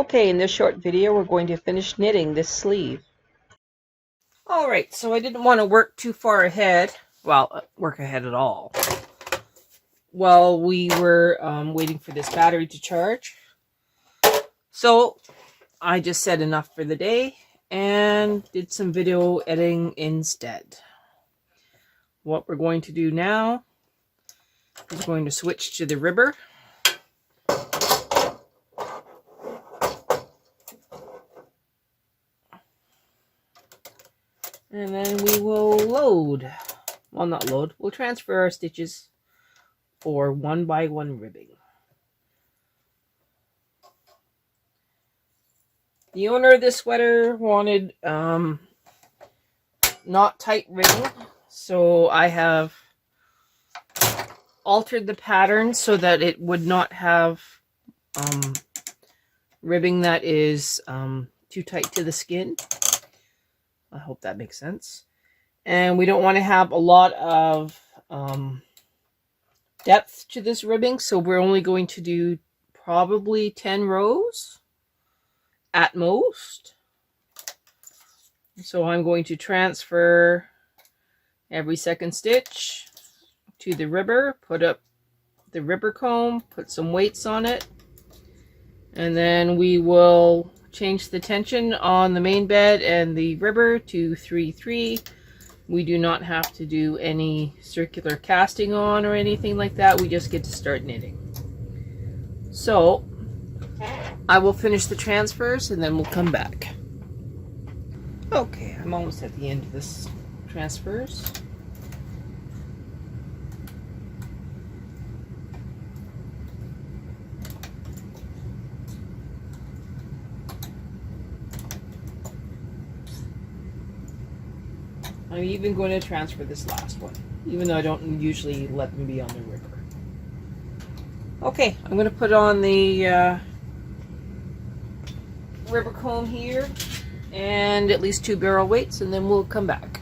Okay, in this short video, we're going to finish knitting this sleeve. Alright, so I didn't want to work too far ahead. Well, work ahead at all. While we were waiting for this battery to charge. So, I just said enough for the day and did some video editing instead. What we're going to do now is going to switch to the ribber. And then we will load. Well, not load. We'll transfer our stitches for 1x1 ribbing. The owner of this sweater wanted not tight ribbing, so I have altered the pattern so that it would not have ribbing that is too tight to the skin. I hope that makes sense. And we don't want to have a lot of depth to this ribbing, so we're only going to do probably 10 rows at most. So I'm going to transfer every second stitch to the ribber, put up the ribber comb, put some weights on it, and then we will change the tension on the main bed and the ribber to 3-3. We do not have to do any circular casting on or anything like that. We just get to start knitting. So I will finish the transfers and then we'll come back. Okay, I'm almost at the end of this transfers. I'm even going to transfer this last one, even though I don't usually let them be on the ribber. Okay, I'm going to put on the ribber comb here and at least 2 barrel weights, and then we'll come back.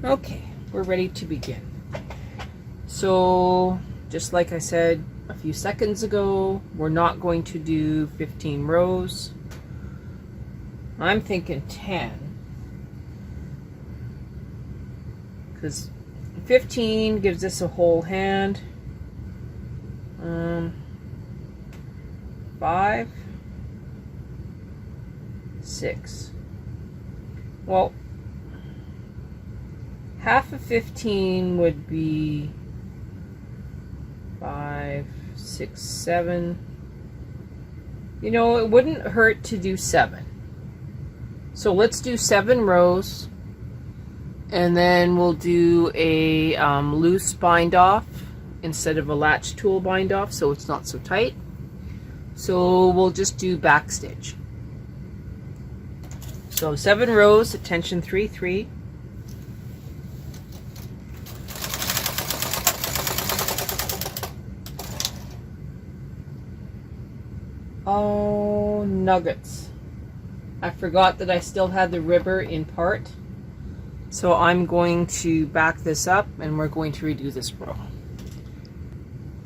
Okay, we're ready to begin. So, just like I said a few seconds ago, we're not going to do 15 rows. I'm thinking 10. Because 15 gives us a whole hand. 5, 6. Well, half of 15 would be 5, 6, 7. You know, it wouldn't hurt to do 7. So let's do 7 rows. And then we'll do a loose bind off instead of a latch tool bind off, so it's not so tight. So we'll just do back stitch. So 7 rows at tension 3-3. Oh, nuggets. I forgot that I still had the ribber in part. So I'm going to back this up and we're going to redo this row.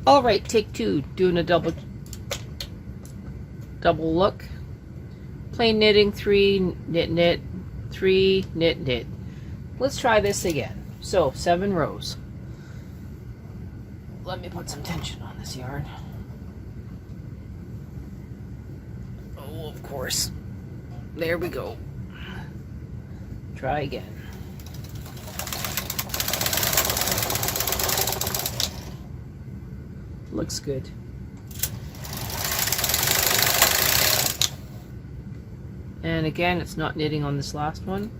Alright, take 2, doing a double look. Plain knitting, 3, knit, knit, 3, knit, knit. Let's try this again. So 7 rows. Let me put some tension on this yarn. Oh, of course. There we go. Try again. Looks good. And again, it's not knitting on this last one.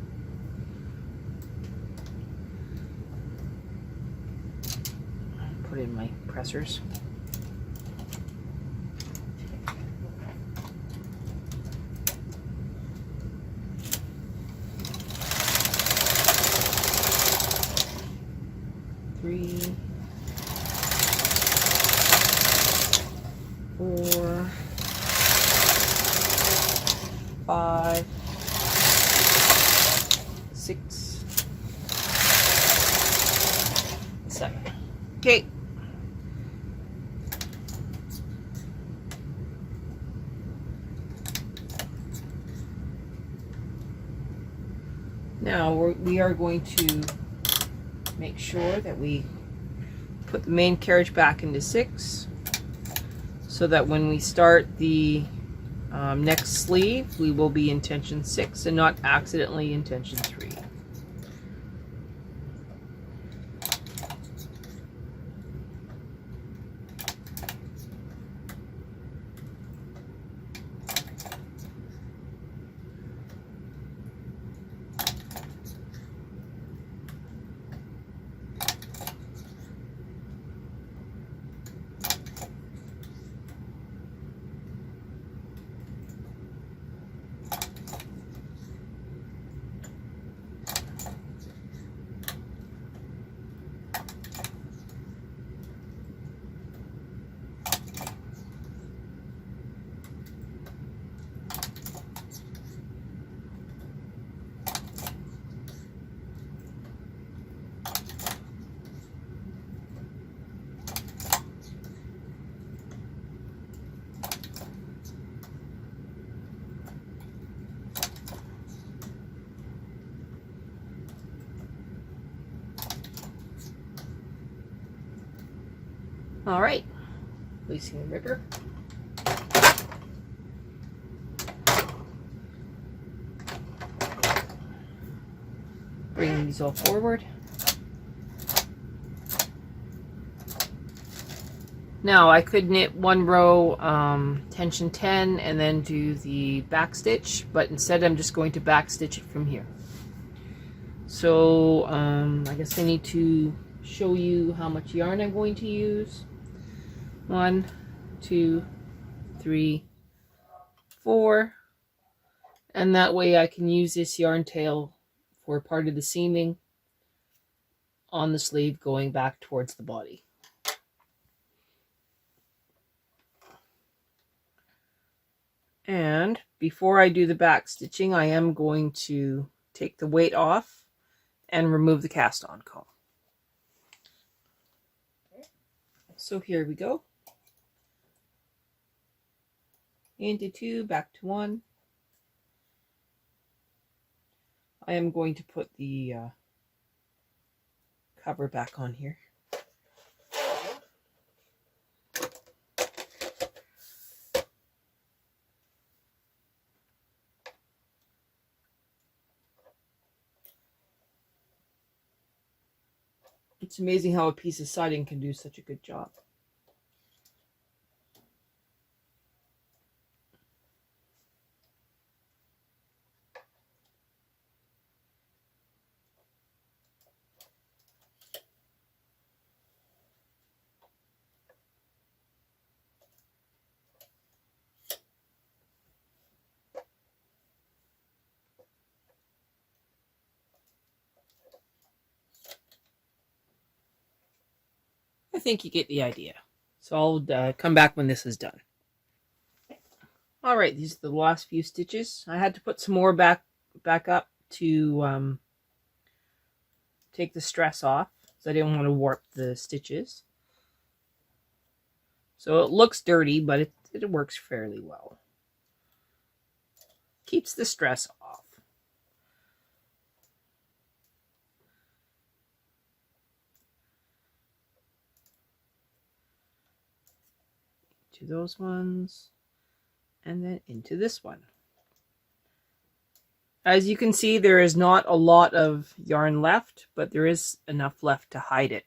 Put in my pressers. Three, 4, 5, 6, 7. Okay. Now we are going to make sure that we put the main carriage back into 6 so that when we start the next sleeve, we will be in tension 6 and not accidentally in tension 3. All right, placing the ripper. Bring these all forward. Now I could knit one row tension 10 and then do the back stitch, but instead I'm just going to back stitch it from here. So I guess I need to show you how much yarn I'm going to use. 1, 2, 3, 4, and that way I can use this yarn tail for part of the seaming on the sleeve going back towards the body. And before I do the back stitching, I am going to take the weight off and remove the cast on comb. So here we go. Into 2, back to 1. I am going to put the cover back on here. It's amazing how a piece of siding can do such a good job. I think you get the idea. So I'll come back when this is done. All right, these are the last few stitches. I had to put some more back up to take the stress off, so I didn't want to warp the stitches. So it looks dirty, but it works fairly well. Keeps the stress off. To those ones, and then into this one. As you can see, there is not a lot of yarn left, but there is enough left to hide it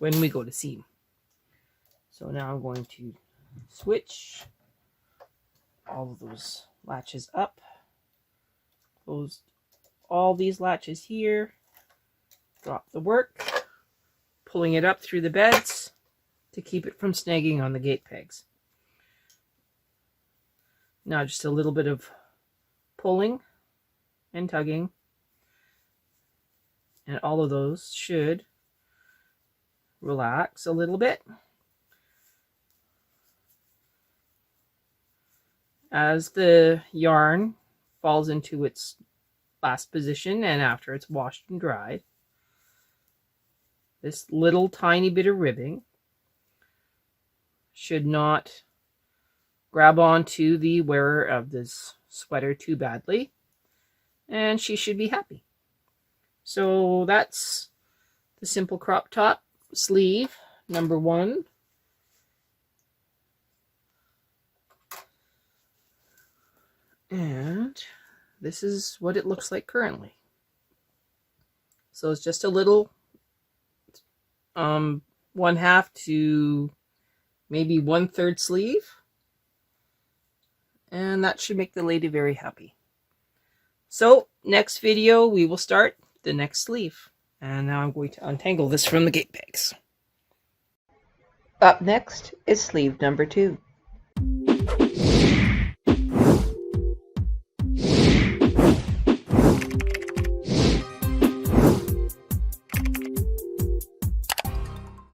when we go to seam. So now I'm going to switch all of those latches up, close all these latches here, drop the work, pulling it up through the beds to keep it from snagging on the gate pegs. Now just a little bit of pulling and tugging, and all of those should relax a little bit as the yarn falls into its last position and after it's washed and dried. This little tiny bit of ribbing should not grab onto the wearer of this sweater too badly. and she should be happy. So that's the simple crop top sleeve number 1. And this is what it looks like currently. So it's just a little 1/2 to maybe 1/3 sleeve. And that should make the lady very happy. So next video we will start the next sleeve. And now I'm going to untangle this from the gate pegs. Up next is sleeve number 2.